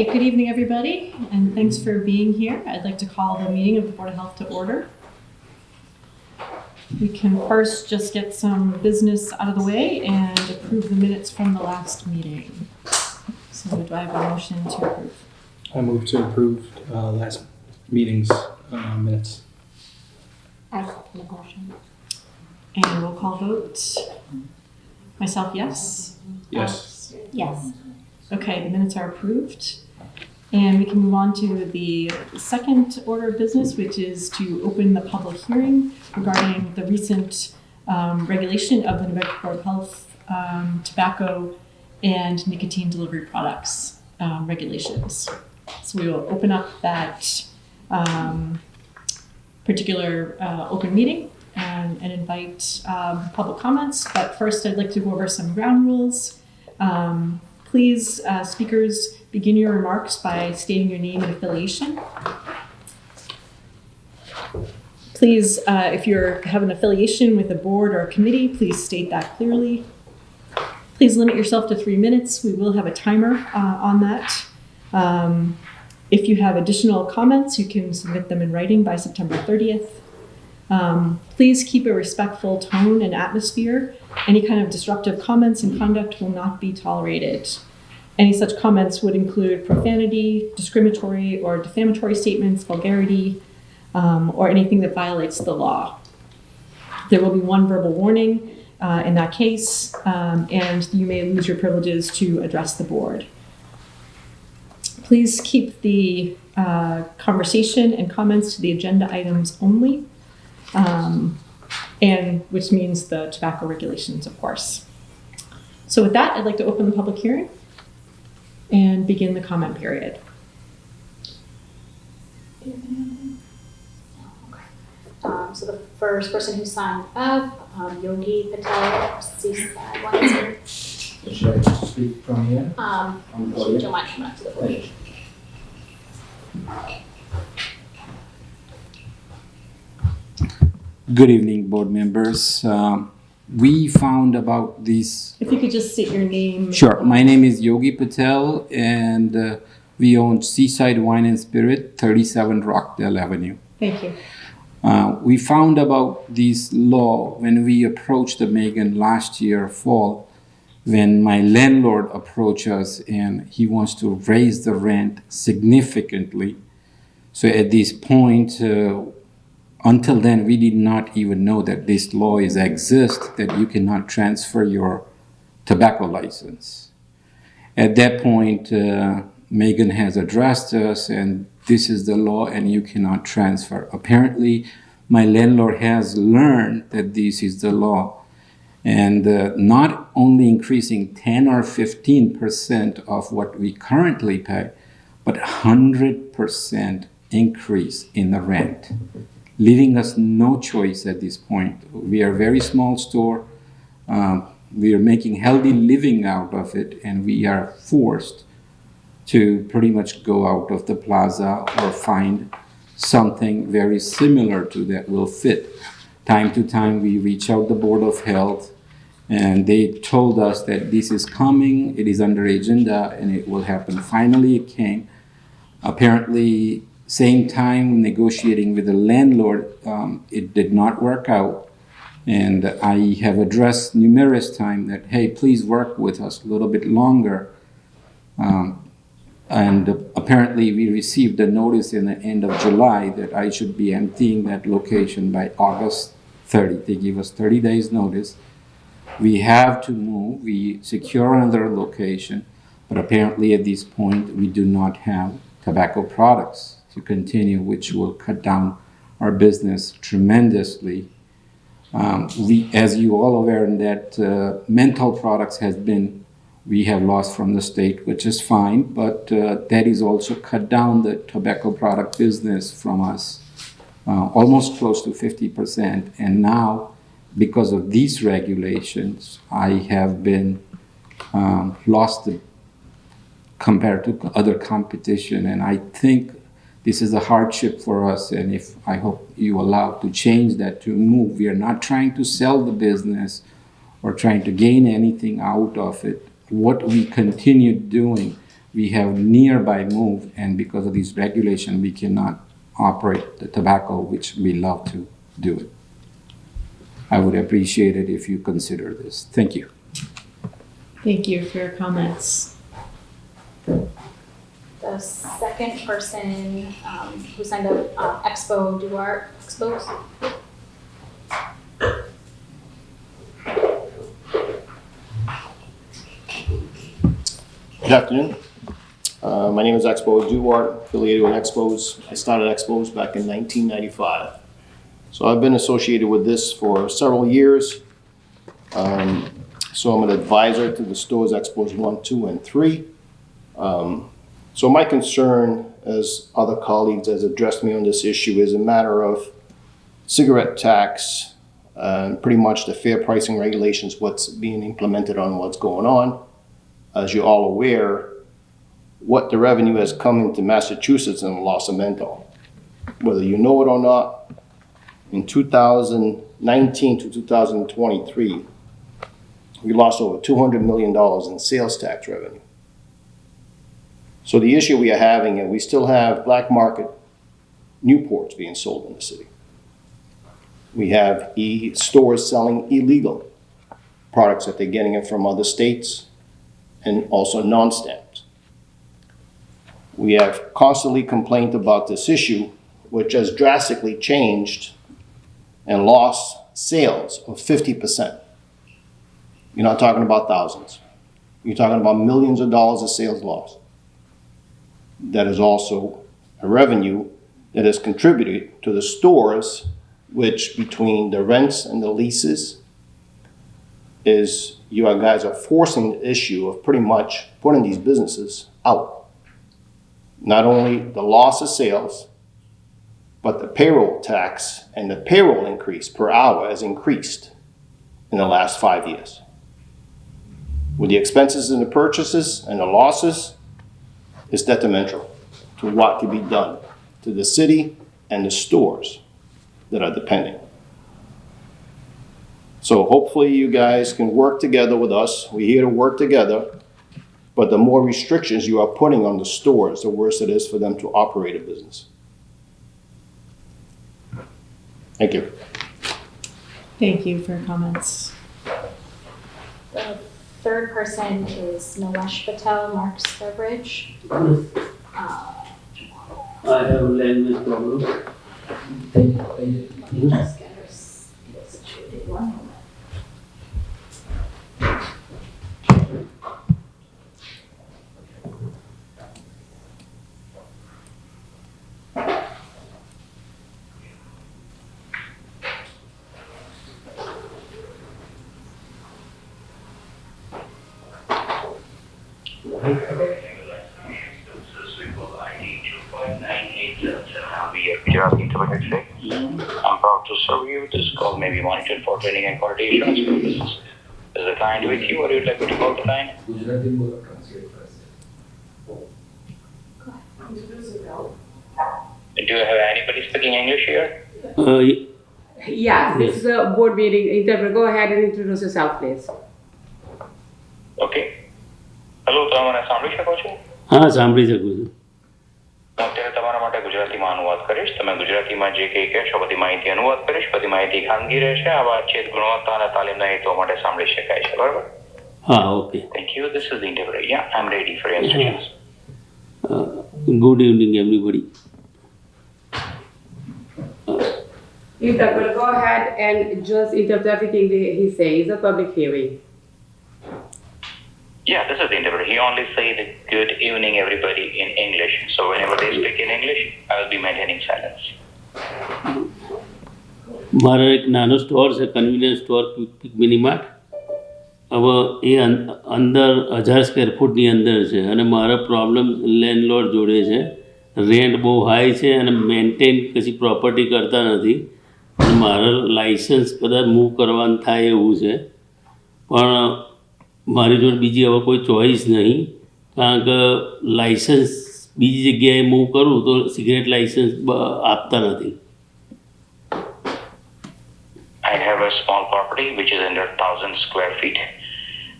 Okay, good evening, everybody, and thanks for being here. I'd like to call the meeting of the Board of Health to order. We can first just get some business out of the way and approve the minutes from the last meeting. So do I have a motion to approve? I move to approve last meeting's minutes. I second the motion. And roll call vote. Myself, yes? Yes. Yes. Okay, the minutes are approved. And we can move on to the second order of business, which is to open the public hearing regarding the recent regulation of the New Bedford Board of Health tobacco and nicotine delivery products regulations. So we will open up that particular open meeting and invite public comments. But first, I'd like to go over some ground rules. Please, speakers, begin your remarks by stating your name and affiliation. Please, if you have an affiliation with a board or a committee, please state that clearly. Please limit yourself to 3 minutes. We will have a timer on that. If you have additional comments, you can submit them in writing by September 30th. Please keep a respectful tone and atmosphere. Any kind of disruptive comments and conduct will not be tolerated. Any such comments would include profanity, discriminatory or defamatory statements, vulgarity, or anything that violates the law. There will be one verbal warning in that case, and you may lose your privileges to address the board. Please keep the conversation and comments to the agenda items only. And which means the tobacco regulations, of course. So with that, I'd like to open the public hearing and begin the comment period. So the first person who signed up, Yogi Patel, Seaside Wines. Should I speak from here? Would you mind coming up to the podium? Good evening, board members. We found about these. If you could just state your name. Sure. My name is Yogi Patel, and we own Seaside Wine and Spirit, 37 Rockdale Avenue. Thank you. We found about this law when we approached the Megan last year fall, when my landlord approached us and he wants to raise the rent significantly. So at this point, until then, we did not even know that this law exists, that you cannot transfer your tobacco license. At that point, Megan has addressed us, and this is the law, and you cannot transfer. Apparently, my landlord has learned that this is the law, and not only increasing 10 or 15% of what we currently pay, but 100% increase in the rent, leaving us no choice at this point. We are a very small store. We are making healthy living out of it, and we are forced to pretty much go out of the plaza or find something very similar to that will fit. Time to time, we reach out the Board of Health, and they told us that this is coming, it is under agenda, and it will happen. Finally, it came. Apparently, same time negotiating with the landlord, it did not work out. And I have addressed numerous times that, hey, please work with us a little bit longer. And apparently we received a notice in the end of July that I should be emptying that location by August 30. They give us 30 days notice. We have to move, we secure another location, but apparently at this point we do not have tobacco products to continue, which will cut down our business tremendously. As you all aware, that menthol products we have lost from the state, which is fine, but that is also cut down the tobacco product business from us, almost close to 50%. And now, because of these regulations, I have been lost compared to other competition, and I think this is a hardship for us, and if I hope you allow to change that, to move. We are not trying to sell the business or trying to gain anything out of it. What we continue doing, we have nearby moved, and because of these regulations, we cannot operate the tobacco, which we love to do it. I would appreciate it if you consider this. Thank you. Thank you for your comments. The second person who signed up, Expo Duarte, Expos. Good afternoon. My name is Expo Duarte, affiliated with Expos. I started Expos back in 1995. So I've been associated with this for several years. So I'm an advisor to the stores Expos 1, 2, and 3. So my concern, as other colleagues has addressed me on this issue, is a matter of cigarette tax, pretty much the fair pricing regulations, what's being implemented on what's going on. As you're all aware, what the revenue has come into Massachusetts and Los Mental. Whether you know it or not, in 2019 to 2023, we lost over $200 million in sales tax revenue. So the issue we are having, and we still have black market Newports being sold in the city. We have stores selling illegal products that they're getting it from other states and also non-stamped. We have constantly complained about this issue, which has drastically changed and lost sales of 50%. You're not talking about thousands. You're talking about millions of dollars of sales lost. That is also a revenue that has contributed to the stores, which between the rents and the leases is you guys are forcing the issue of pretty much putting these businesses out. Not only the loss of sales, but the payroll tax and the payroll increase per hour has increased in the last 5 years. With the expenses and the purchases and the losses, it's detrimental to what can be done to the city and the stores that are depending. So hopefully you guys can work together with us. We're here to work together, but the more restrictions you are putting on the stores, the worse it is for them to operate a business. Thank you. Thank you for your comments. The third person is Nilesh Patel, Mark's Beverage. I have language problem. Just get her situated. 1 moment. I'm proud to serve you. This call may be monitored for training and quality assurance purposes. Is the client with you, or would you like me to call the client? Do you have anybody speaking English here? Yeah, this is a board meeting. Interpreter, go ahead and introduce yourself, please. Okay. Hello, તમે મને સાંભળી શકો છો? હા, સાંભળી શકું છું. હું અત્યારે તમારા માટે ગુજરાતીમાં અનુવાદ કરીશ. તમે ગુજરાતીમાં જે કંઈ કહેશો બધી માહિતી અનુવાદ કરીશ. બધી માહિતી ખાનગી રહેશે. આ વાતચીત ગુણવત્તા અને તાલીમના હેતુઓ માટે સાંભળી શકાય છે, બરાબર? હા, okay. Thank you. This is the interpreter. Yeah, I'm ready for your instructions. Good evening, everybody. Interpreter, go ahead and just interpret everything he says. It's a public hearing. Yeah, this is the interpreter. He only said good evening everybody in English. So whenever they speak in English, I will be maintaining silence. મારો એક નાનો store છે, convenience store quick mini Mart. હવે એ અંદર 1000 square ફૂટની અંદર છે અને મારો પ્રોબ્લેમ લેન્ડલોર્ડ જોડે છે. રેન્ટ બહુ હાઈ છે અને મેન્ટેન કશી પ્રોપર્ટી કરતા નથી. મારે લાઇસન્સ કદાચ મૂવ કરવાનું થાય એવું છે, પણ મારી જોડે બીજી હવે કોઈ ચોઈસ નહીં, કારણ કે લાઇસન્સ બીજી જગ્યાએ મૂવ કરું તો સિગરેટ લાઇસન્સ આપતા નથી. I have a small property which is under 1000 square feet.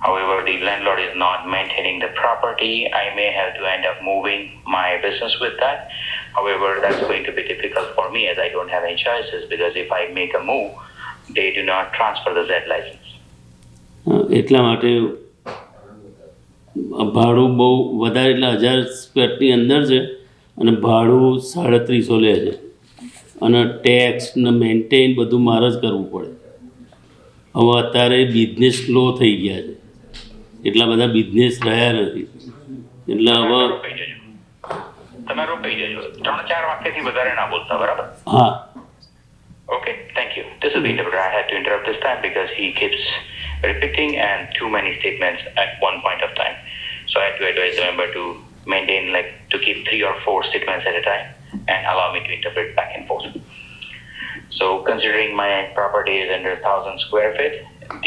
However, the landlord is not maintaining the property. I may have to end up moving my business with that. However, that's going to be difficult for me as I don't have any choices, because if I make a move, they do not transfer the Z license. એટલા માટે ભાડું બહુ વધારે એટલે 1000 સ્ક્વેરની અંદર છે અને ભાડું 350 લે છે અને ટેક્સ ને મેન્ટેન બધું મારે જ કરવું પડે. હવે અત્યારે બિઝનેસ સ્લો થઈ ગયા છે, એટલા બધા બિઝનેસ રહ્યા નથી એટલે હવે તમે રોકાઈ જજો, 3-4 વાક્યથી વધારે ના બોલતા, બરાબર? હા. Okay, thank you. This is the interpreter. I had to interrupt this time because he keeps repeating and too many statements at one point of time. So I had to advise the member to maintain, like, to keep 3 or 4 statements at a time and allow me to interpret back and forth. So considering my property is under 1,000 square feet,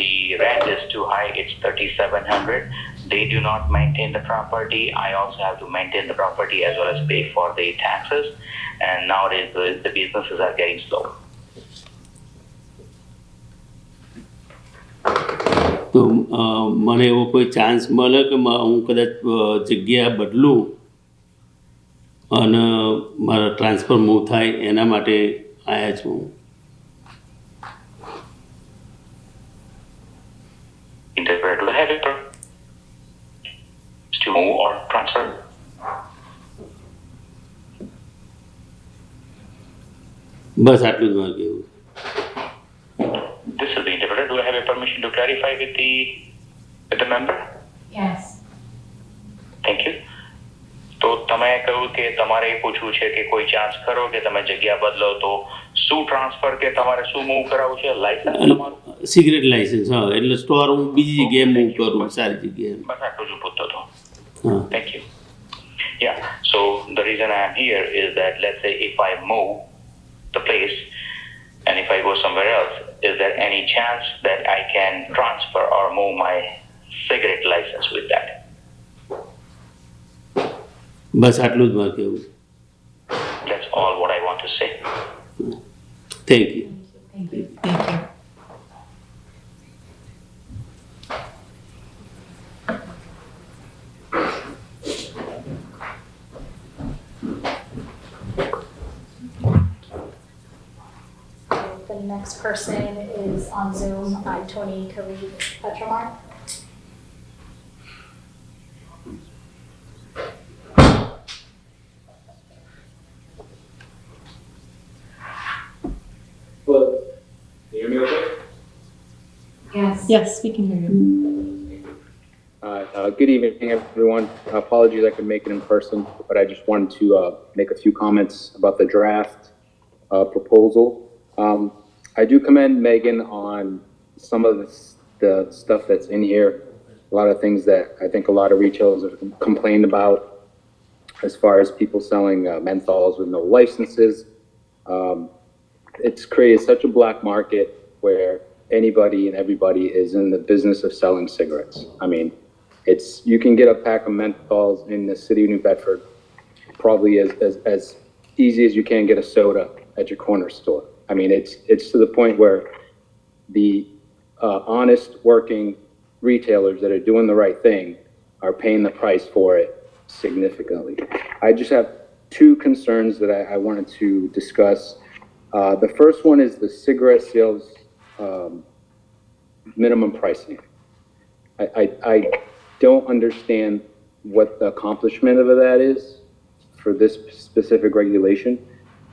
the rent is too high. It's 3,700. They do not maintain the property. I also have to maintain the property as well as pay for the taxes. And nowadays the businesses are getting slow. તો મને એવો કોઈ chance મળે કે હું કદાચ જગ્યા બદલું અને મારા ટ્રાન્સફર મૂવ થાય, એના માટે આવ્યા છું. Interpret will have it to move or transfer. બસ આટલું જ મારે કહેવું. This is the interpreter. Do I have a permission to clarify with the member? Yes. Thank you. તો તમે કહ્યું કે તમારે એ પૂછવું છે કે કોઈ ચાન્સ ખરો કે તમે જગ્યા બદલો તો શું ટ્રાન્સફર કે તમારે શું મૂવ કરાવવું છે? લાયસન્સ તમારું? સિગરેટ લાઇસન્સ, હા, એટલે સ્ટોર હું બીજી જગ્યાએ મૂવ કરું, સારી જગ્યાએ. બસ આટલું જ પૂછતો હતો. હા. Thank you. Yeah, so the reason I am here is that, let's say if I move the place and if I go somewhere else, is there any chance that I can transfer or move my cigarette license with that? બસ આટલું જ મારે કહેવું. That's all what I want to say. Thank you. Thank you. Thank you. The next person is on Zoom. I'm Tony Khalid Petramar. Hello. Can you hear me okay? Yes. Yes, we can hear you. Good evening, everyone. Apologies I couldn't make it in person, but I just wanted to make a few comments about the draft proposal. I do commend Megan on some of the stuff that's in here. A lot of things that I think a lot of retailers have complained about, as far as people selling menthols with no licenses. It's created such a black market where anybody and everybody is in the business of selling cigarettes. I mean, you can get a pack of menthols in the city of New Bedford probably as easy as you can get a soda at your corner store. I mean, it's to the point where the honest working retailers that are doing the right thing are paying the price for it significantly. I just have 2 concerns that I wanted to discuss. The first one is the cigarette sales minimum pricing. I don't understand what the accomplishment of that is for this specific regulation.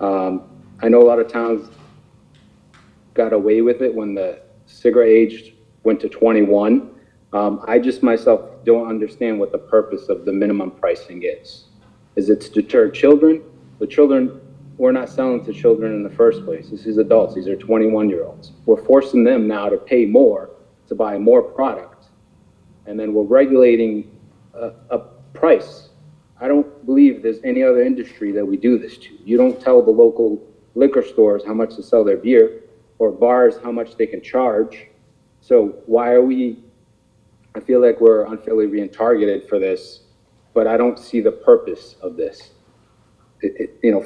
I know a lot of towns got away with it when the cigarette age went to 21. I just myself don't understand what the purpose of the minimum pricing is. Is it to deter children? The children, we're not selling to children in the first place. This is adults. These are 21-year-olds. We're forcing them now to pay more to buy more product, and then we're regulating a price. I don't believe there's any other industry that we do this to. You don't tell the local liquor stores how much to sell their beer, or bars how much they can charge. So why are we, I feel like we're unfairly being targeted for this, but I don't see the purpose of this,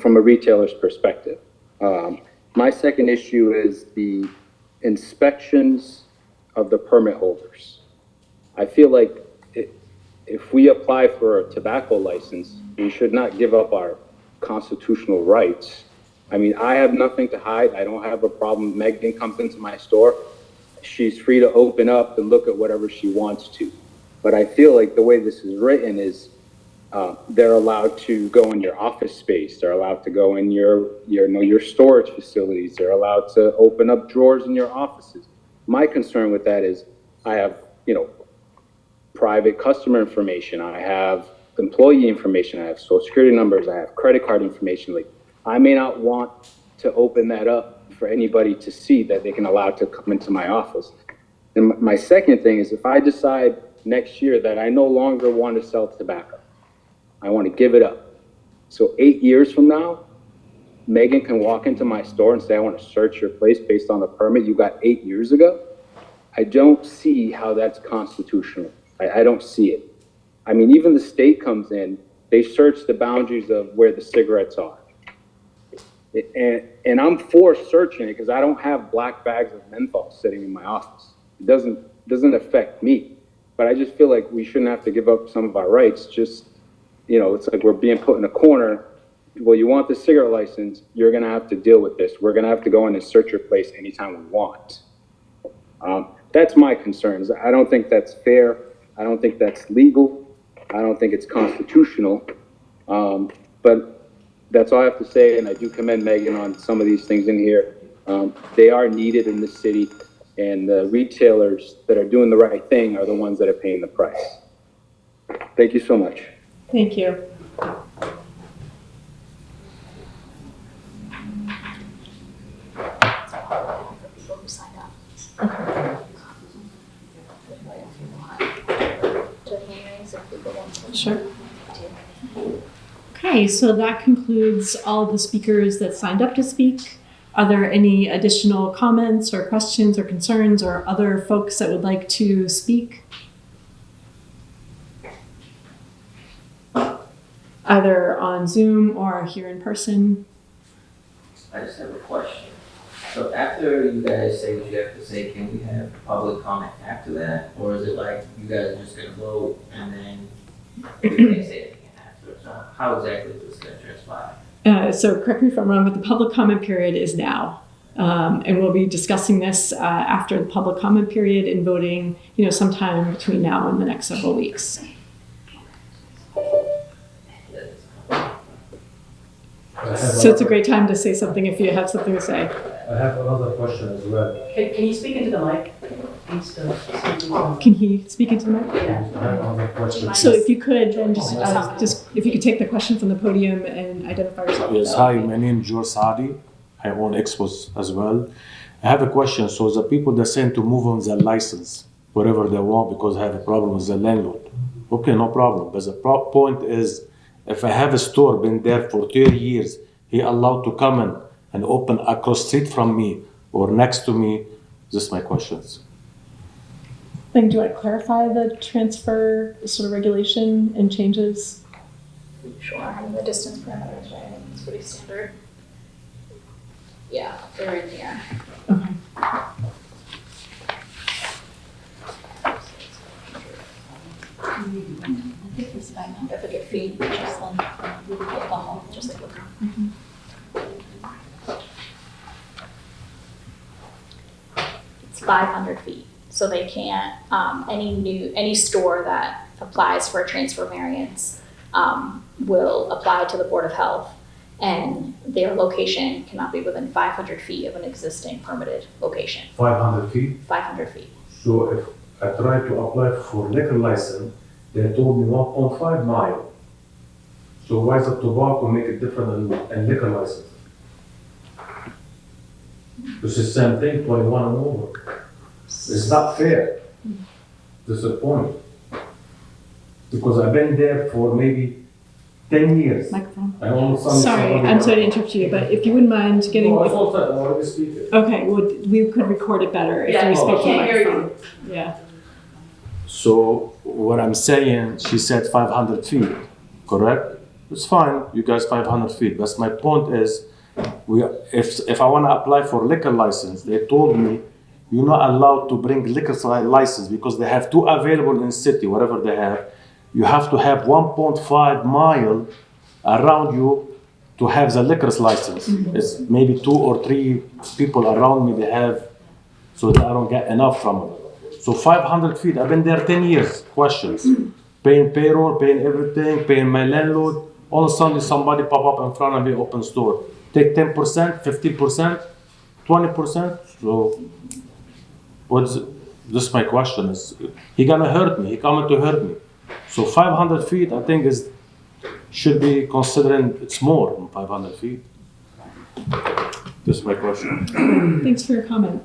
from a retailer's perspective. My second issue is the inspections of the permit holders. I feel like if we apply for a tobacco license, we should not give up our constitutional rights. I mean, I have nothing to hide. I don't have a problem. Megan comes into my store. She's free to open up and look at whatever she wants to. But I feel like the way this is written is they're allowed to go in your office space. They're allowed to go in your storage facilities. They're allowed to open up drawers in your offices. My concern with that is I have, private customer information. I have employee information. I have social security numbers. I have credit card information. Like, I may not want to open that up for anybody to see that they can allow to come into my office. And my second thing is if I decide next year that I no longer want to sell tobacco, I want to give it up. So 8 years from now, Megan can walk into my store and say, I want to search your place based on the permit you got 8 years ago. I don't see how that's constitutional. I don't see it. I mean, even the state comes in, they search the boundaries of where the cigarettes are. And I'm for searching it because I don't have black bags of menthol sitting in my office. It doesn't affect me. But I just feel like we shouldn't have to give up some of our rights. Just, it's like we're being put in a corner. Well, you want the cigarette license, you're going to have to deal with this. We're going to have to go in and search your place anytime we want. That's my concerns. I don't think that's fair. I don't think that's legal. I don't think it's constitutional. But that's all I have to say, and I do commend Megan on some of these things in here. They are needed in this city, and the retailers that are doing the right thing are the ones that are paying the price. Thank you so much. Thank you. People who signed up. To hearings if people want to. Sure. Okay, so that concludes all of the speakers that signed up to speak. Are there any additional comments or questions or concerns or other folks that would like to speak? Either on Zoom or here in person? I just have a question. So after you guys say what you have to say, can we have public comment after that? Or is it like you guys are just gonna vote and then we can't say anything after? So how exactly is this gonna transpire? So correct me if I'm wrong, but the public comment period is now. And we'll be discussing this after the public comment period and voting, sometime between now and the next several weeks. So it's a great time to say something if you have something to say. I have another question as well. Can you speak into the mic? Can he speak into the mic? I have another question. So if you could, then just if you could take the question from the podium and identify yourself. Yes, hi, my name is George Saadi. I own Expos as well. I have a question. So the people that send to move on their license wherever they want because I have a problem with the landlord. Okay, no problem. But the point is, if I have a store been there for 30 years, he allowed to come in and open across street from me or next to me. Just my questions. Then do you want to clarify the transfer sort of regulation and changes? Sure, I mean, the distance parameters, right? I think it's pretty standard. Yeah, they're in here. Okay. If I get feet, just like alcohol, just like liquor. It's 500 feet, so they can't, any store that applies for a transfer variance will apply to the Board of Health, and their location cannot be within 500 feet of an existing permitted location. 500 feet? 500 feet. So if I try to apply for liquor license, they told me 1.5 mile. So why is the tobacco make it different than liquor license? It's the same thing, 21 and over. It's not fair. This is the point. Because I've been there for maybe 10 years. Microphone. I almost Sorry, I'm sorry to interrupt you, but if you wouldn't mind getting. No, I thought that I already speak it. Okay, we could record it better if we spoke to the microphone. Yeah. So what I'm saying, she said 500 feet, correct? It's fine, you guys 500 feet. But my point is, if I want to apply for liquor license, they told me you're not allowed to bring liquor license because they have two available in the city, whatever they have. You have to have 1.5 mile around you to have the liquor's license. It's maybe 2 or 3 people around me they have, so that I don't get enough from them. So 500 feet, I've been there 10 years, questions. Paying payroll, paying everything, paying my landlord. All of a sudden somebody pop up in front of me, open store. Take 10%, 15%, 20%. So this is my question is, he gonna hurt me, he coming to hurt me. So 500 feet, I think should be considering it's more than 500 feet. This is my question. Thanks for your comment.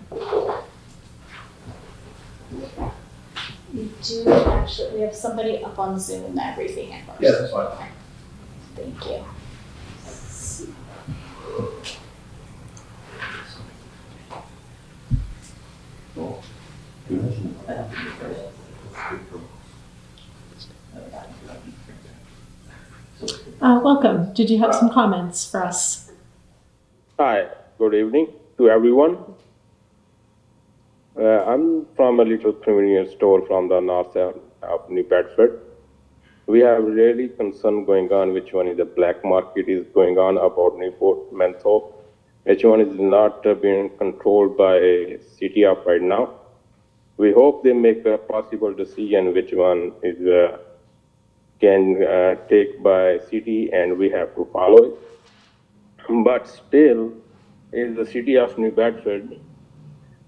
We have somebody up on Zoom that briefing at first. Yeah, that's fine. Thank you. Welcome. Did you have some comments for us? Hi, good evening to everyone. I'm from a little convenience store from the north side of New Bedford. We have really concern going on, which one is the black market is going on about Newport menthol, which one is not being controlled by city of right now. We hope they make a possible decision which one is can take by city and we have to follow it. But still, is the city of New Bedford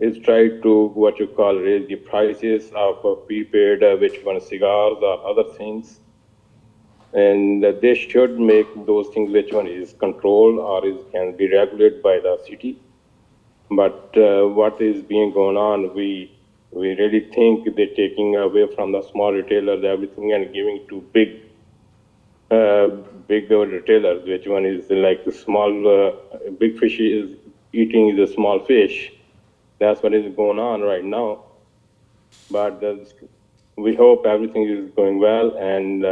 is trying to what you call raise the prices of prepaid, which one cigars or other things, and they should make those things which one is controlled or can be regulated by the city. But what is being going on, we really think they're taking away from the small retailers everything and giving to big retailers, which one is like the small, big fish is eating the small fish. That's what is going on right now. But we hope everything is going well and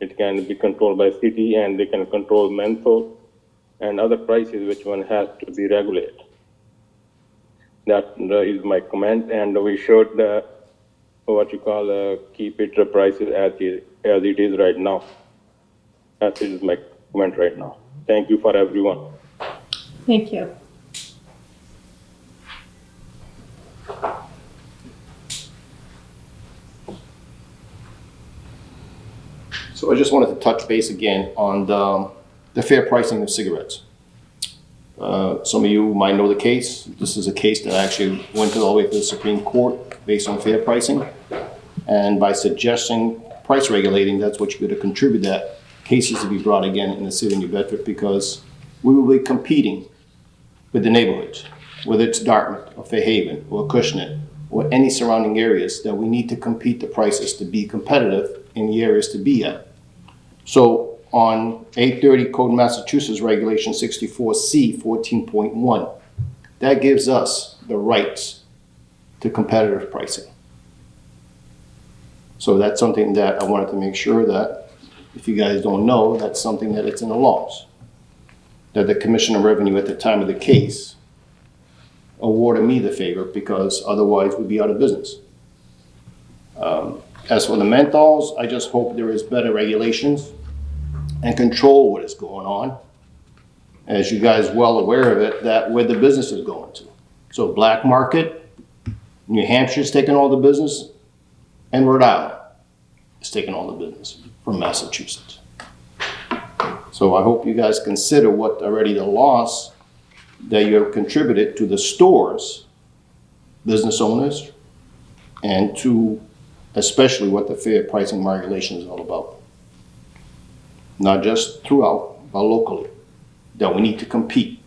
it can be controlled by city and they can control menthol and other prices which one has to be regulated. That is my comment, and we should what you call keep it prices as it is right now. That is my comment right now. Thank you for everyone. Thank you. So I just wanted to touch base again on the fair pricing of cigarettes. Some of you might know the case. This is a case that actually went all the way to the Supreme Court based on fair pricing. And by suggesting price regulating, that's what you're going to contribute that cases to be brought again in the city of New Bedford, because we will be competing with the neighborhoods, whether it's Dartmouth or Fairhaven or Acushnet or any surrounding areas, that we need to compete the prices to be competitive in the areas to be at. So on 830 Code Massachusetts Regulation 64C 14.1, that gives us the rights to competitive pricing. So that's something that I wanted to make sure that, if you guys don't know, that's something that it's in the laws. That the Commissioner of Revenue at the time of the case awarded me the favor, because otherwise we'd be out of business. As for the menthols, I just hope there is better regulations and control what is going on. As you guys well aware of it, that where the business is going to. So black market, New Hampshire's taking all the business, and Rhode Island is taking all the business from Massachusetts. So I hope you guys consider what already the loss that you have contributed to the stores, business owners, and to especially what the fair pricing regulation is all about. Not just throughout, but locally, that we need to compete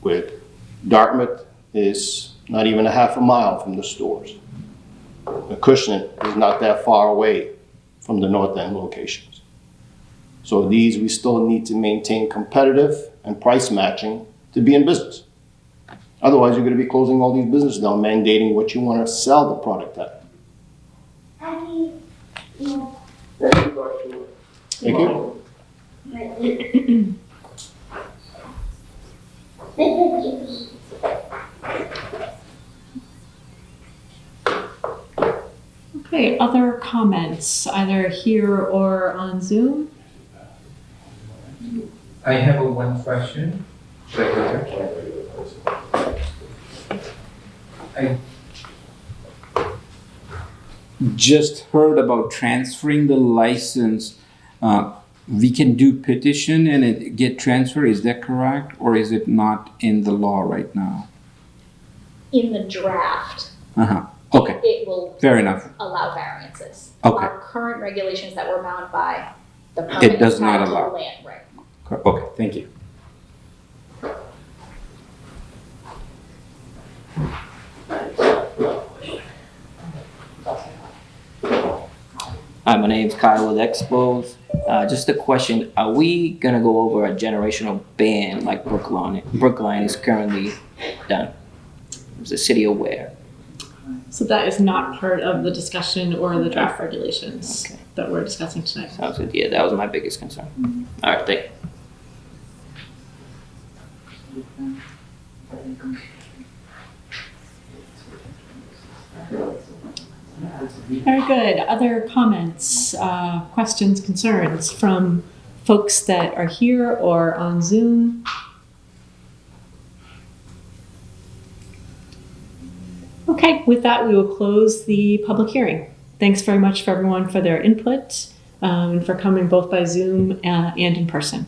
with. Dartmouth is not even a half a mile from the stores. Acushnet is not that far away from the North End locations. So these, we still need to maintain competitive and price matching to be in business. Otherwise, you're going to be closing all these businesses down, mandating what you want to sell the product at. Thank you. Okay, other comments, either here or on Zoom? I have one question. Right here. I Just heard about transferring the license. We can do petition and it get transferred. Is that correct, or is it not in the law right now? In the draft, Okay, it will fair enough. allow variances. Okay. Our current regulations that we're bound by, the It permit does is not tied to the allow. land, right? Okay, thank you. Hi, my name's Kyle with Expos. Just a question, are we gonna go over a generational ban like Brookline is currently done? Is the city aware? So that is not part of the discussion or the draft regulations Okay. that we're discussing tonight. Sounds good, yeah, that was my biggest concern. All right, thank you. Very good. Other comments, questions, concerns from folks that are here or on Zoom? Okay, with that, we will close the public hearing. Thanks very much for everyone for their input and for coming both by Zoom and in person.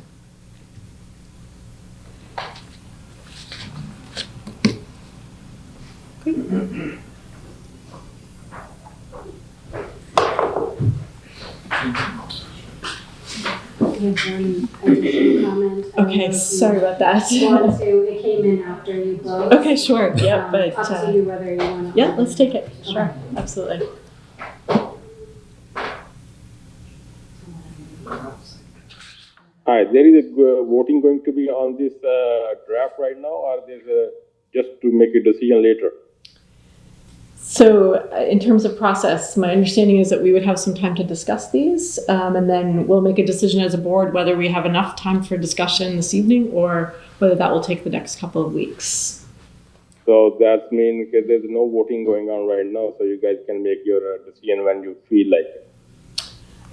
One additional comment. Okay, sorry about that. Want to, it came in after you closed. Okay, sure. Yeah, but Up to you whether you want to. yeah, let's take it. Sure, absolutely. Hi, there is a voting going to be on this draft right now, or there's just to make a decision later? So in terms of process, my understanding is that we would have some time to discuss these, and then we'll make a decision as a board whether we have enough time for discussion this evening or whether that will take the next couple of weeks. So that means there's no voting going on right now, so you guys can make your decision when you feel like it.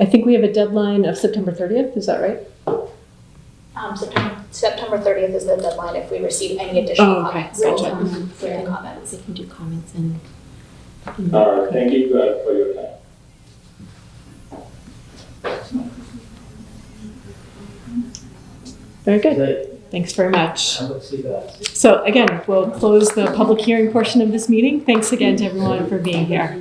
I think we have a deadline of September 30th, is that right? September 30th is the deadline if we receive any additional Oh, okay. comments. Gotcha. Written comments. They can do comments and. All right, thank you guys for your time. Very good. Thanks very much. I would see that. So again, we'll close the public hearing portion of this meeting. Thanks again to everyone for being here.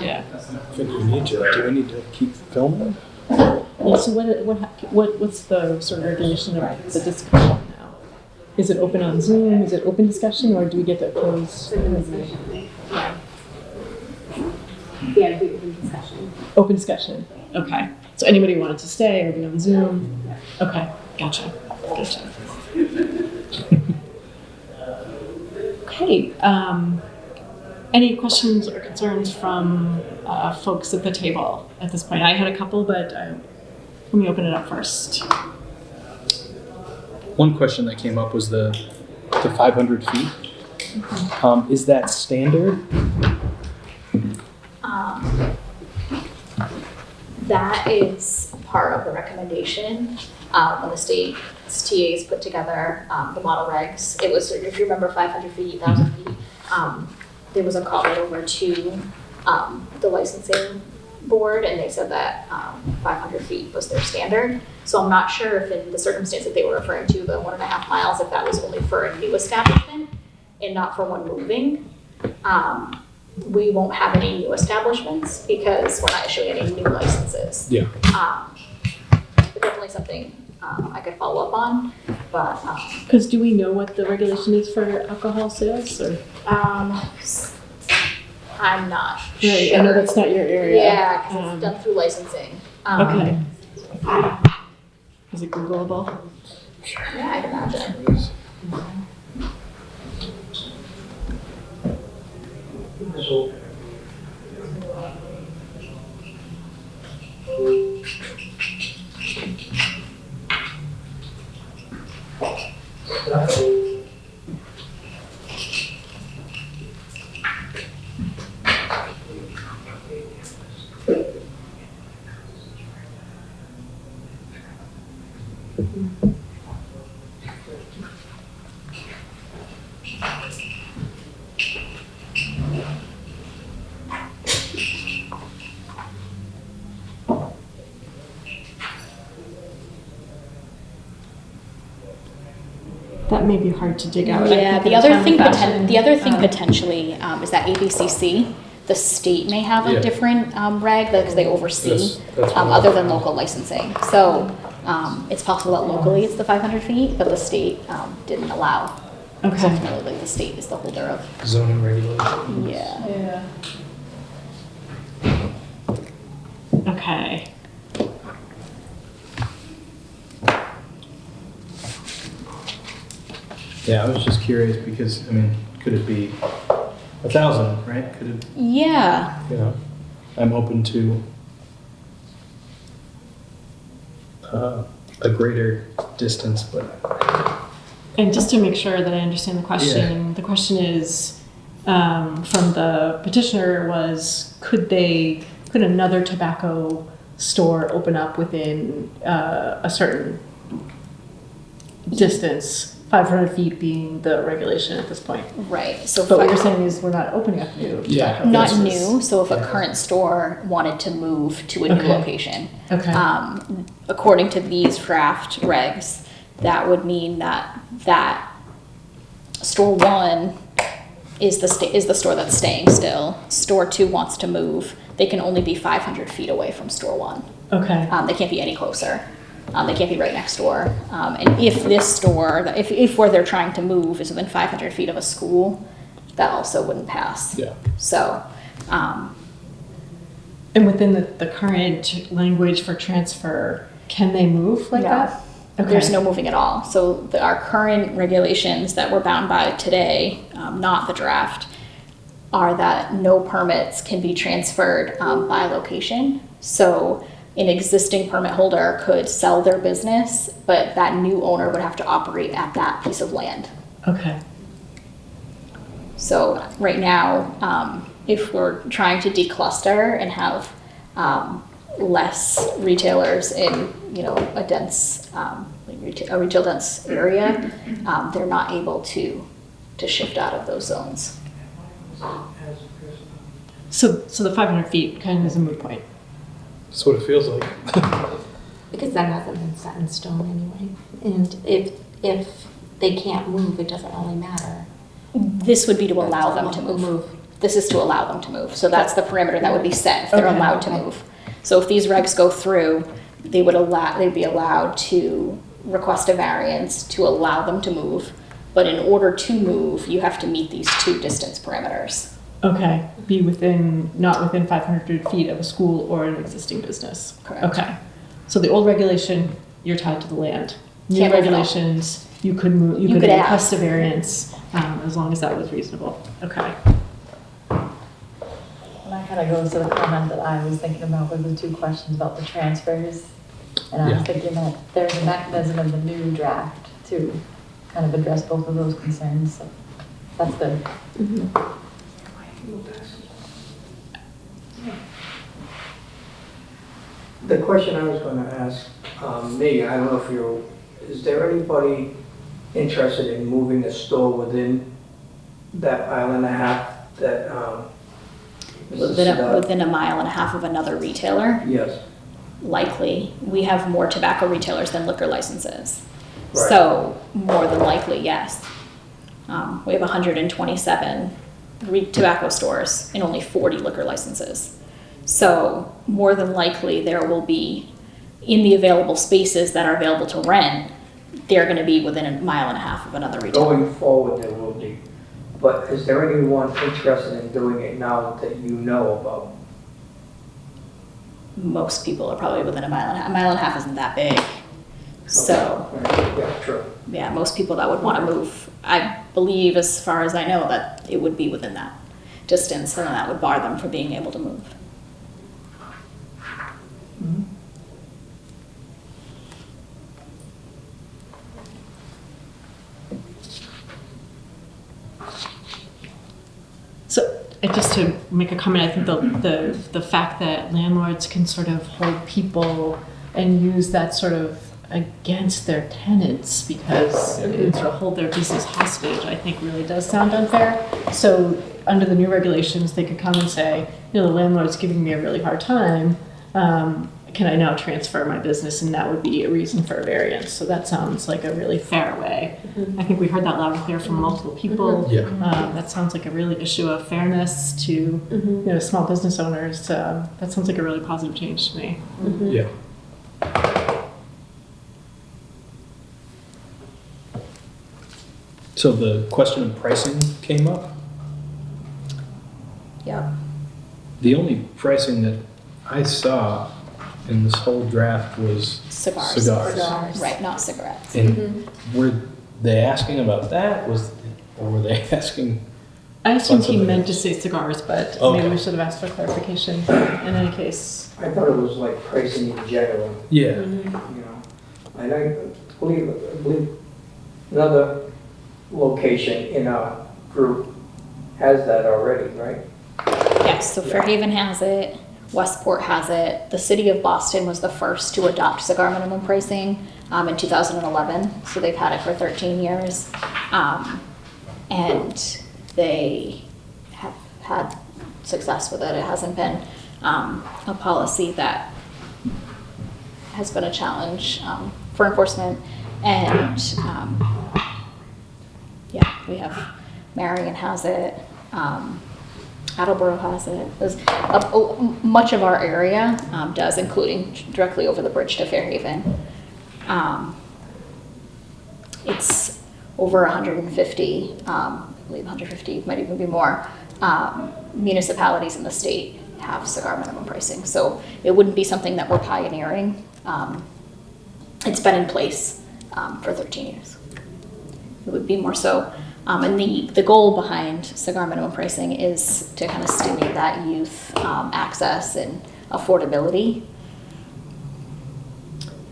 Yeah. I think we need to. Do we need to keep filming? Yeah, so what's the sort of regulation of the discussion now? Is it open on Zoom? Is it open discussion, or do we get to close? Yeah, it'd be open discussion. Open discussion. Okay. So anybody who wanted to stay or be on Zoom? Okay. Gotcha. Okay. Any questions or concerns from folks at the table at this point? I had a couple, but let me open it up first. One question that came up was the 500 feet. Is that standard? That is part of the recommendation. When the state's TAs put together the model regs, it was, if you remember, 500 feet, 1,000 feet. There was a call over to the licensing board, and they said that 500 feet was their standard. So I'm not sure if in the circumstance that they were referring to, the 1.5 miles, if that was only for a new establishment and not for one moving. We won't have any new establishments because we're not issuing any new licenses. Yeah. But definitely something I could follow up on, but Because do we know what the regulation is for alcohol sales? Or I'm not Right, sure. I know that's not your area. Yeah, because it's done through licensing. Okay. Is it Googleable? Yeah, I can imagine. That may be hard to dig out. Yeah, the other thing, potentially is that ABCC, the state may have a Yeah. different reg because they oversee, That's other than local licensing. So it's possible that locally it's the 500 feet, but the state didn't allow. Okay. Ultimately, the state is the holder of. Zoning regulations. Yeah. Okay. Yeah, I was just curious because, I mean, could it be 1,000, right? Could it, Yeah. you know, I'm open to a greater distance, but And just to make sure that I understand the question is, from the petitioner was, could another tobacco store open up within a certain distance, 500 feet being the regulation at this point? Right. So But what you're saying is we're not opening up new tobacco not businesses. new. So if a current store wanted to move to a new Okay. location, Okay. according to these draft regs, that would mean that store one is the store that's staying still. Store two wants to move. They can only be 500 feet away from store one. Okay. They can't be any closer. They can't be right next door. And if this store, if where they're trying to move is within 500 feet of a school, that also wouldn't pass. yeah. So, And within the current language for transfer, can they move like No. that? Okay. There's no moving at all. So our current regulations that we're bound by today, not the draft, are that no permits can be transferred by location. So an existing permit holder could sell their business, but that new owner would have to operate at that piece of land. Okay. So right now, if we're trying to decluster and have less retailers in, a dense, a retail dense area, they're not able to shift out of those zones. So the 500 feet kind of is a moot point. That's what it feels like. Because that hasn't been set in stone anyway. And if they can't move, it doesn't really matter. This would be to allow them to move. This is to allow them to move. So that's the perimeter that would be set if they're Okay. allowed to move. So if these regs go through, they'd be allowed to request a variance to allow them to move. But in order to move, you have to meet these two distance parameters. Okay. Be not within 500 feet of a school or an existing business. Correct. Okay. So the old regulation, you're tied to the land. New Can't move at all. regulations, you could move. You You could could request ask. a variance as long as that was reasonable. Okay. And that kind of goes to the comment that I was thinking about with the two questions about the transfers. And I was thinking that there's a mechanism in the new draft to kind of address both of those concerns. So that's good. The question I was going to ask, I don't know if is there anybody interested in moving a store within that mile and a half that, Within a mile and a half of another retailer, Yes, likely. We have more tobacco retailers than liquor licenses. Right. So more than likely, yes. We have 127 tobacco stores and only 40 liquor licenses. So more than likely, there will be, in the available spaces that are available to rent, they're going to be within a mile and a half of another retailer. going forward there will be. But is there anyone interested in doing it now that you know about? Most people are probably within a mile and a half. A mile and a half isn't that big. So, Yeah, true. yeah, most people that would want to move, I believe, as far as I know, that it would be within that distance, and that would bar them from being able to move. So, just to make a comment, I think the fact that landlords can sort of hold people and use that sort of against their tenants because it sort of hold their business hostage, I think really does sound unfair. So under the new regulations, they could come and say, you know, the landlord's giving me a really hard time. Can I now transfer my business? And that would be a reason for a variance. So that sounds like a really fair way. I think we heard that loud and clear from multiple people. Yeah. That sounds like a really issue of fairness to you know, small business owners. That sounds like a really positive change to me. Yeah. So the question of pricing came up. Yep. The only pricing that I saw in this whole draft was Cigars. cigars. Right, not cigarettes. And were they asking about that? Or were they asking? I assumed he something meant to else? say cigars, but Okay. maybe we should have asked for clarification in any case. I thought it was like pricing in general, Yeah. you know. And I believe another location in our group has that already, right? Yes, so Fairhaven has it, Westport has it. The city of Boston was the first to adopt cigar minimum pricing in 2011, so they've had it for 13 years. And they have had success with it. It hasn't been a policy that has been a challenge for enforcement. And yeah, we have Marion has it. Attleboro has it. Much of our area does, including directly over the bridge to Fairhaven. It's over 150, I believe 150, might even be more, municipalities in the state have cigar minimum pricing. So it wouldn't be something that we're pioneering. It's been in place for 13 years. It would be more so. And the goal behind cigar minimum pricing is to kind of stimulate that youth access and affordability.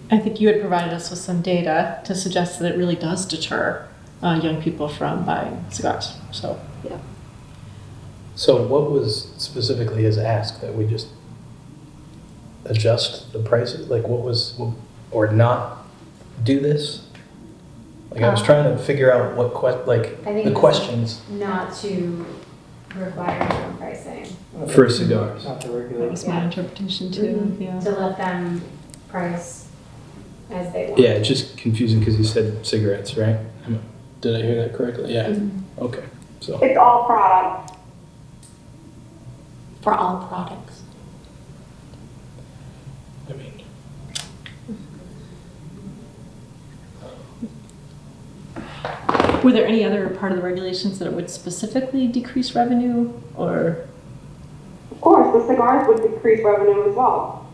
I think you had provided us with some data to suggest that it really does deter young people from buying cigars. So, yeah. So what was specifically his ask, that we just adjust the prices? Like or not do this? Like I was trying to figure out what the questions Not to require minimum pricing. for cigars. Not the that regular. was my interpretation too. Yeah. To let them price as they want. Yeah, it's just confusing because you said cigarettes, right? Did I hear that correctly? Yeah. Okay. So It's all products. For all products. I mean, Were there any other part of the regulations that it would specifically decrease revenue or? Of course, the cigars would decrease revenue as well.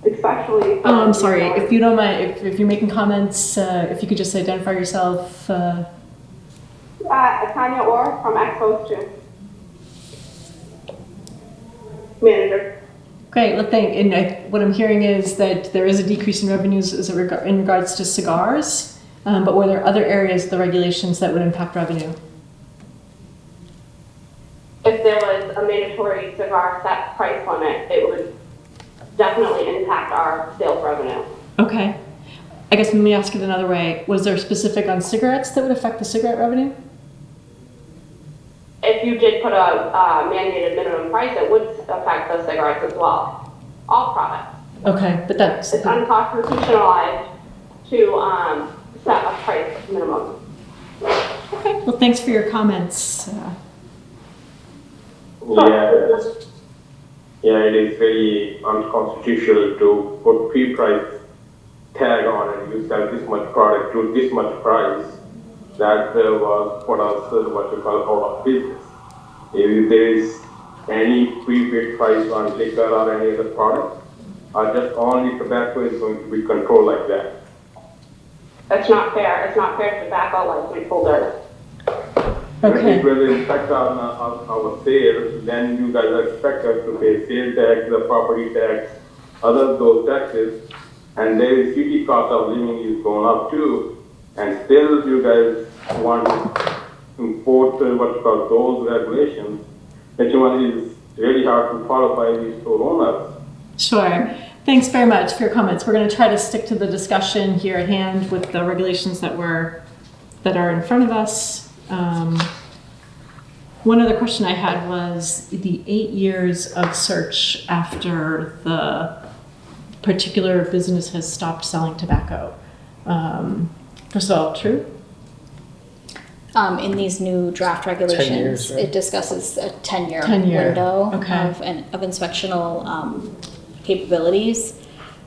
Especially. Oh, I'm sorry. If you don't mind, if you're making comments, if you could just identify yourself. Tanya Orr from Expos 2. Manager. Great. Well, what I'm hearing is that there is a decrease in revenues in regards to cigars, but were there other areas of the regulations that would impact revenue? If there was a mandatory cigar set price limit, it would definitely impact our sales revenue. Okay. I guess let me ask it another way. Was there specific on cigarettes that would affect the cigarette revenue? If you did put a mandated minimum price, it would affect the cigarettes as well. All products. Okay, but that's... It's unconstitutionalized to set a price minimum. Okay, well, thanks for your comments. Yeah, it is very unconstitutional to put pre-price tag on and you sell this much product to this much price. that was put us what you call out of business. If there is any prepaid price on liquor or any other product, or just only tobacco is going to be controlled like that. It's not fair. It's not fair to tobacco license holders. If it will impact on our sales, then you guys expect us to pay sales tax, the property tax, other those taxes, and the city cost of living is going up too, and still you guys want to import what you call those regulations, which one is really hard to follow by the store owners. Sure. Thanks very much for your comments. We're going to try to stick to the discussion here at hand with the regulations that are in front of us. One other question I had was the 8 years of search after the particular business has stopped selling tobacco. First of all, true? In these new draft regulations, 10 years, right? it discusses a 10-year 10-year. window Okay. of inspectional capabilities.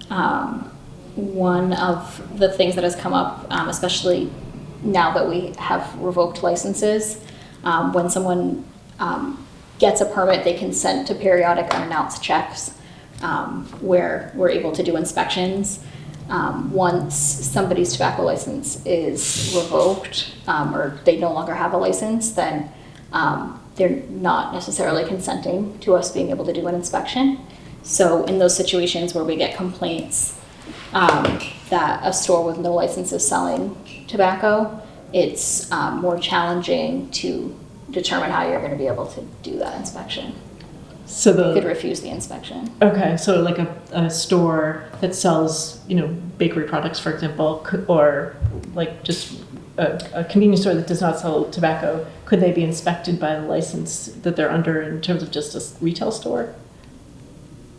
One of the things that has come up, especially now that we have revoked licenses, when someone gets a permit, they consent to periodic unannounced checks where we're able to do inspections. Once somebody's tobacco license is revoked or they no longer have a license, then they're not necessarily consenting to us being able to do an inspection. So in those situations where we get complaints that a store with no license is selling tobacco, it's more challenging to determine how you're going to be able to do that inspection. So You could refuse the inspection. Okay, so like a store that sells, bakery products, for example, or like just a convenience store that does not sell tobacco, could they be inspected by the license that they're under in terms of just a retail store?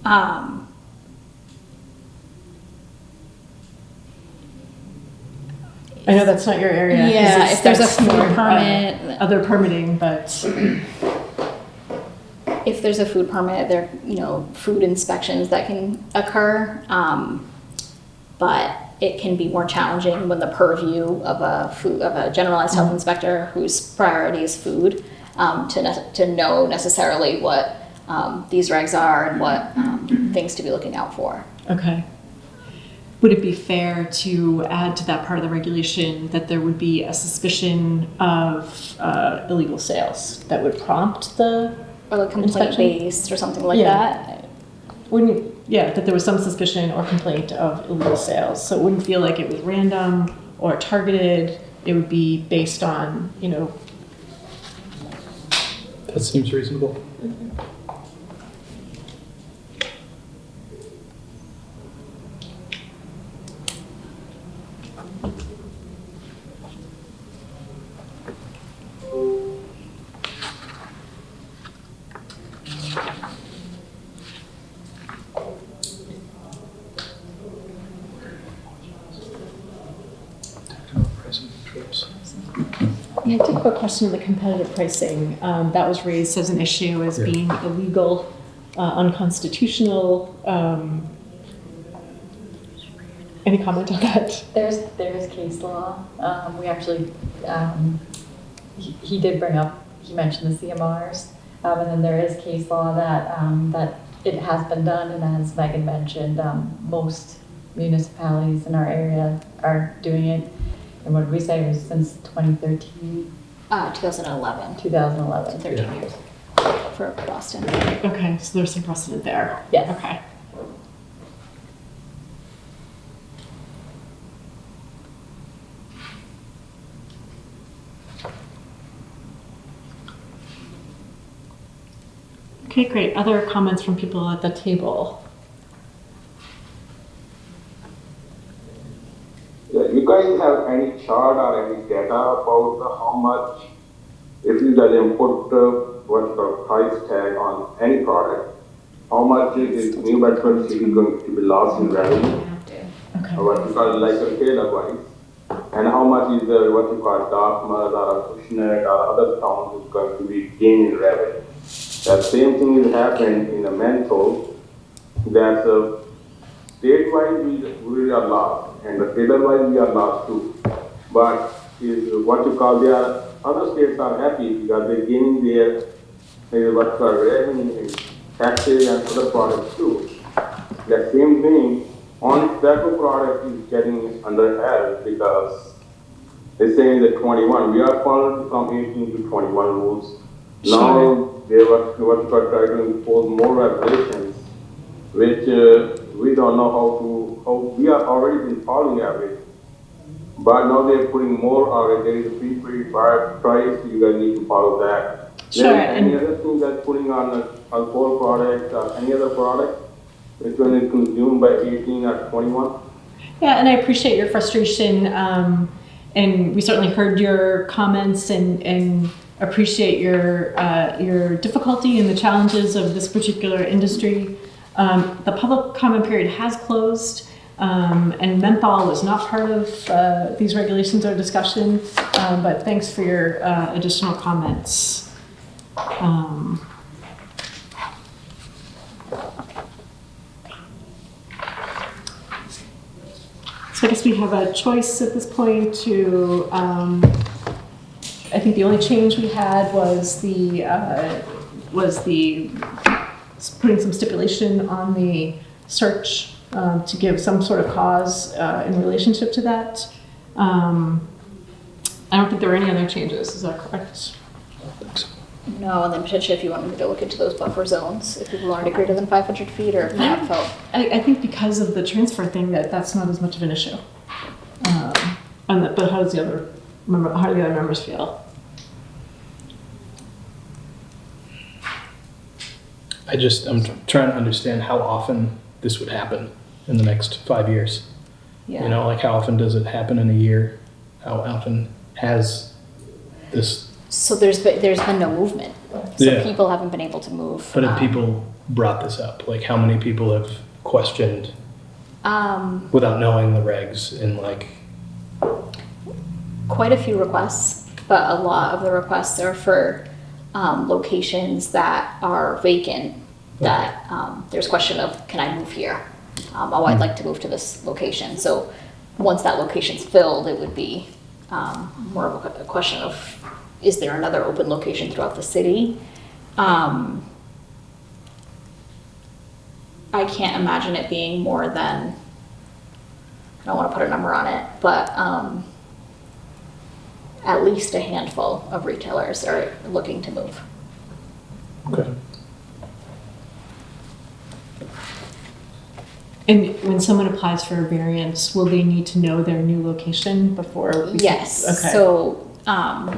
I know that's not your area. 'Cause Yeah, if there's a that's food more, permit. other permitting, but If there's a food permit, there, food inspections that can occur. But it can be more challenging when the purview of a generalized health inspector whose priority is food, to know necessarily what these regs are and what things to be looking out for. okay. Would it be fair to add to that part of the regulation that there would be a suspicion of illegal sales that would prompt the Or like complaint inspection? based or something like Yeah. that. That there was some suspicion or complaint of illegal sales. So it wouldn't feel like it was random or targeted. It would be based on, That seems reasonable. Yeah, I did have a question on the competitive pricing. That was raised as an issue as being illegal, unconstitutional. Any comment on that? There's case law. We actually, he did bring up, he mentioned the CMRs. And then there is case law that it has been done, and as Megan mentioned, most municipalities in our area are doing it. And what did we say, it was since 2013? 2011. 2011. So 13 years for Boston. Okay, so there's some precedent there. Yes. Okay. Okay, great. Other comments from people at the table? Yeah, you guys have any chart or any data about how much, if you guys input what's the price tag on any product, how much is New Bedford City going to be lost in revenue? Okay. Or what you call like a tailor-wise? And how much is what you call Dartmouth or Acushnet or other towns is going to be gaining revenue? That same thing is happening in a menthol. That's a statewide we are lost, and the tailor-wise we are lost too. But is what you call, they are, other states are happy because they're gaining their what called revenue and taxes and other products too. The same thing, only tobacco product is getting under L because they're saying that 21. We are following from 18 to 21 rules. Now they were trying to impose more regulations, which we don't know how we are already been following everything. But now they're putting more already. There is a pre-prepared price, you guys need to follow that. Sure. There any other thing that's putting on alcohol products or any other product which when it's consumed by 18 or 21? Yeah, and I appreciate your frustration, and we certainly heard your comments and appreciate your difficulty and the challenges of this particular industry. The public comment period has closed, and menthol was not part of these regulations or discussion, but thanks for your additional comments. So I guess we have a choice at this point to, I think the only change we had was the putting some stipulation on the search to give some sort of cause in relationship to that. I don't think there were any other changes, is that correct? No, and then potentially if you wanted to look into those buffer zones, if people aren't greater than 500 feet or if that felt. I think because of the transfer thing that's not as much of an issue. But how do the other members feel? I'm trying to understand how often this would happen in the next 5 years. Yeah. You know, like how often does it happen in a year? How often has this? So there's been no movement. So Yeah. people haven't been able to move. But have people brought this up? Like how many people have questioned without knowing the regs and like? Quite a few requests, but a lot of the requests are for locations that are vacant, that there's question of, can I move here? I'd like to move to this location. So once that location's filled, it would be more of a question of, is there another open location throughout the city? I can't imagine it being more than, I don't want to put a number on it, but at least a handful of retailers are looking to move. Okay. And when someone applies for a variance, will they need to know their new location before? Yes. Okay. So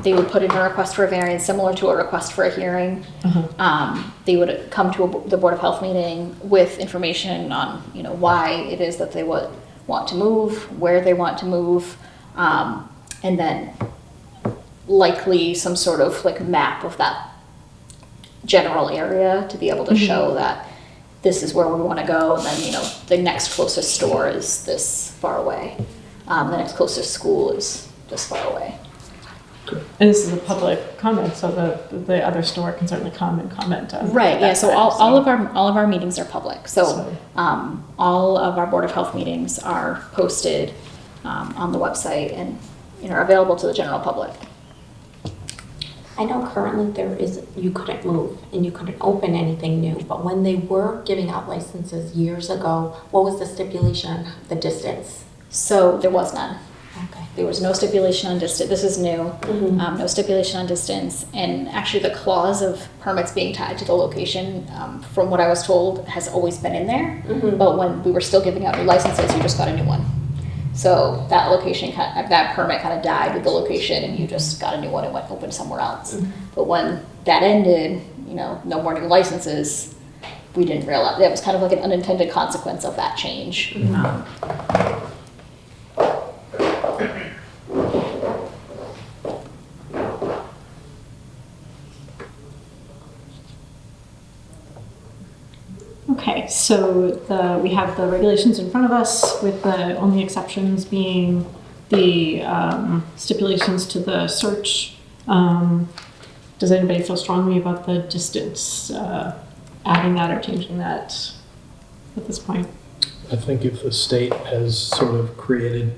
they would put in a request for a variance similar to a request for a hearing. They would come to the Board of Health meeting with information on, why it is that they would want to move, where they want to move, and then likely some sort of like map of that general area to be able to show that this is where we want to go, and then the next closest store is this far away, the next closest school is this far away. And this is a public comment, so the other store can certainly come and comment on. Right. Yeah. So all of our meetings are public. So all of our Board of Health meetings are posted on the website and are available to the general public. I know currently you couldn't move and you couldn't open anything new, but when they were giving out licenses years ago, what was the stipulation, the distance? So there was none. Okay. There was no stipulation on distance. This is new. No stipulation on distance. And actually the clause of permits being tied to the location, from what I was told, has always been in there. But when we were still giving out new licenses, you just got a new one. So that location, that permit kind of died with the location, and you just got a new one and went open somewhere else. But when that ended, no more new licenses, we didn't realize that was kind of like an unintended consequence of that change. Okay, so we have the regulations in front of us, with the only exceptions being the stipulations to the search. Does anybody feel strongly about the distance, adding that or changing that at this point? I think if the state has sort of created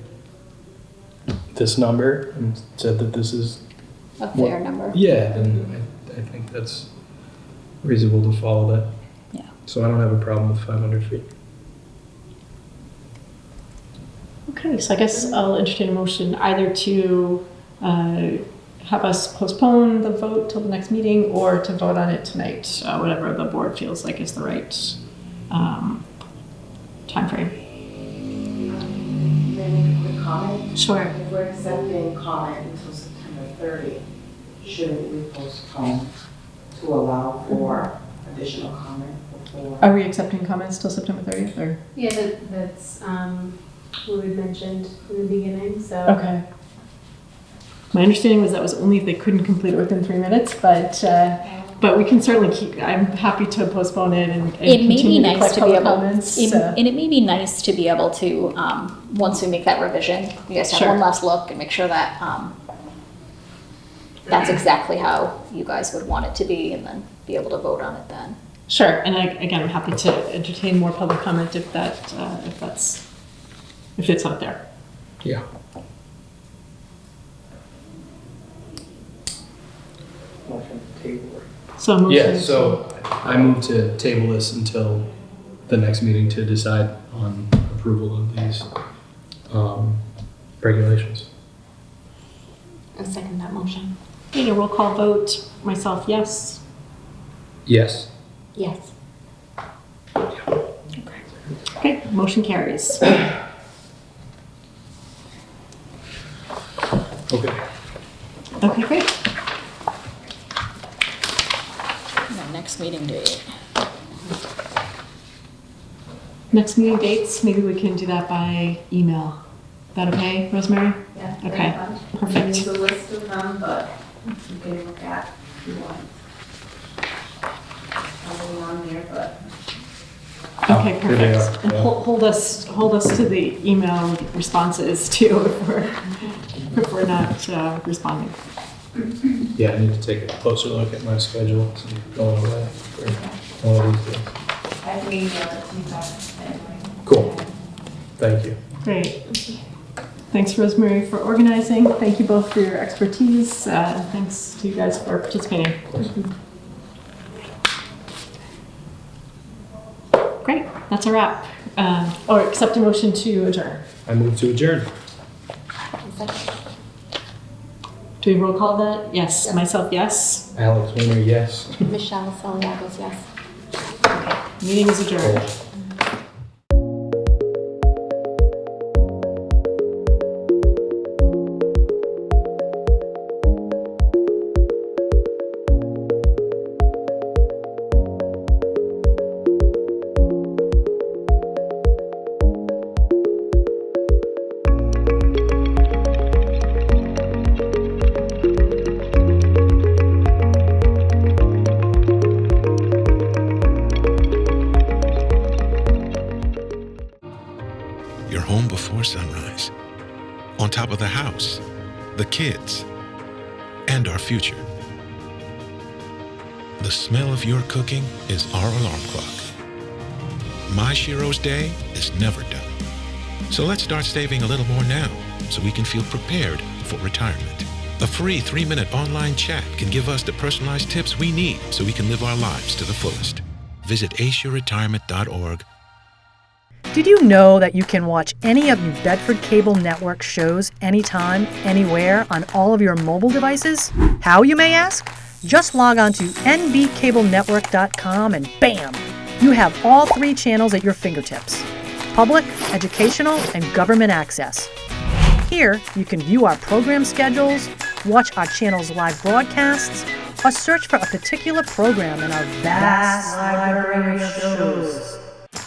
this number and said that this is A fair number. Yeah, then I think that's reasonable to follow that. Yeah. So I don't have a problem with 500 feet. Okay, so I guess I'll entertain a motion either to have us postpone the vote till the next meeting or to vote on it tonight, whatever the board feels like is the right timeframe. Maybe a comment? Sure. If we're accepting comment until September 30, shouldn't we postpone to allow for additional comment before? Are we accepting comments till September 30th or? Yeah, that's what we mentioned in the beginning, so. Okay. My understanding was that was only if they couldn't complete it within 3 minutes, but we can certainly keep, I'm happy to postpone it and It may be continue to nice collect to be public able, comments. and it may be nice to be able to, once we make that revision, you guys have Sure. one last look and make sure that that's exactly how you guys would want it to be, and then be able to vote on it then. Sure, and again, I'm happy to entertain more public comment if it's out there. Yeah. Motion to table. So motion. Yeah, so I move to table this until the next meeting to decide on approval of these regulations. I second that motion. Okay, a roll call vote. Myself, yes. Yes. Yes. Okay, motion carries. Okay. Okay, great. The next meeting date. Next meeting dates, maybe we can do that by email. Is that okay, Rosemary? Yeah. Okay, perfect. There's a list of them, but you can look at if you want. Probably on there, but. Okay, Here they perfect. are, And yeah. hold us to the email responses too if we're not responding. Yeah, I need to take a closer look at my schedule so going away for one of these days. I can email it to you guys anyway. Cool. Thank you. Great. Thanks, Rosemary, for organizing. Thank you both for your expertise. And thanks to you guys for participating. Great, that's a wrap. Or accept a motion to adjourn. I move to adjourn. Do we roll call that? Yes. Myself, yes. Alex Weiner, yes. Michelle Saliagos, yes. Meeting is adjourned. You're home before sunrise. On top of the house, the kids, and our future. The smell of your cooking is our alarm clock. My Shiro's day is never done. So let's start saving a little more now so we can feel prepared for retirement. A free 3-minute online chat can give us the personalized tips we need so we can live our lives to the fullest. Visit aceyourretirement.org. Did you know that you can watch any of New Bedford Cable Network shows anytime, anywhere on all of your mobile devices? How, you may ask? Just log on to nbcablenetwork.com and bam! You have all 3 channels at your fingertips: public, educational, and government access. Here, you can view our program schedules, watch our channel's live broadcasts, or search for a particular program in our vast library of shows.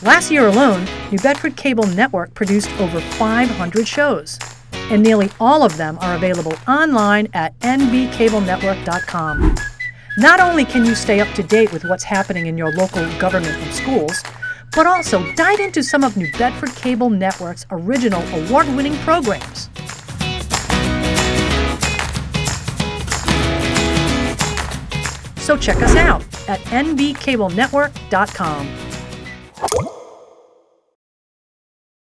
Last year alone, New Bedford Cable Network produced over 500 shows, and nearly all of them are available online at nbcablenetwork.com. Not only can you stay up to date with what's happening in your local government and schools, but also dive into some of New Bedford Cable Network's original award-winning programs. So check us out at nbcablenetwork.com.